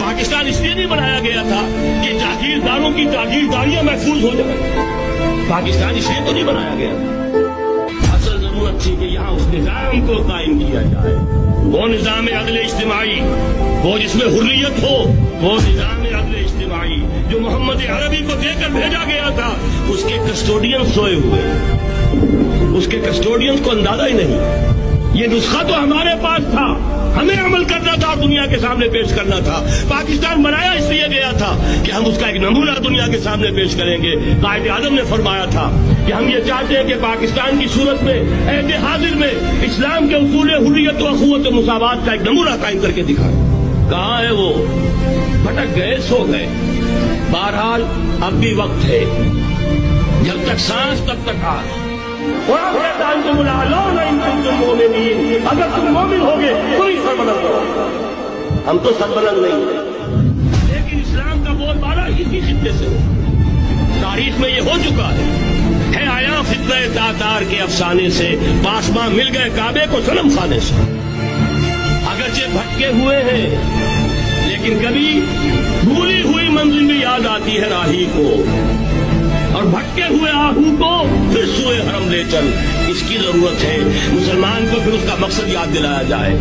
پاکستان اس لیے نہیں بنایا گیا تھا کہ جاگیرداروں کی جاگیرداریاں محفوظ ہو جائیں. پاکستان اس لیے تو نہیں بنایا گیا تھا. اصل ضرورت تھی کہ یہاں اس نظام کو قائم کیا جائے, وہ نظام عدل اجتماعی, وہ جس میں حریت ہو, وہ نظام عدل اجتماعی جو محمد عربی کو دے کر بھیجا گیا تھا. اس کے کسٹوڈین سوئے ہوئے, اس کے کسٹوڈین کو اندازہ ہی نہیں. یہ نسخہ تو ہمارے پاس تھا, ہمیں عمل کرنا تھا اور دنیا کے سامنے پیش کرنا تھا. پاکستان بنایا اس لیے گیا تھا کہ ہم اس کا ایک نمونہ دنیا کے سامنے پیش کریں گے. قائد اعظم نے فرمایا تھا کہ ہم یہ چاہتے ہیں کہ پاکستان کی صورت میں عہد حاضر میں اسلام کے اصول حریت و اخوت و مساوات کا ایک نمونہ قائم کر کے دکھائیں. کہاں ہے وہ؟ بھٹک گئے, سو گئے. بہرحال اب بھی وقت ہے, جب تک سانس تب تک آس. اگر تم مومن ہوگے تو ہی سربلند ہو. ہم تو سربلند نہیں ہیں, لیکن اسلام کا بول بالا اسی خطے سے ہو. تاریخ میں یہ ہو چکا ہے آیا فتنہ تاتار کے افسانے سے, پاسباں مل گئے کعبے کو صنم خانے سے. اگرچہ بھٹکے ہوئے ہیں لیکن کبھی بھولی ہوئی منزل میں یاد آتی ہے راہی کو, اور بھٹکے ہوئے آہو کو پھر سوئے حرم لے چل. اس کی ضرورت ہے مسلمان کو پھر اس کا مقصد یاد دلایا جائے.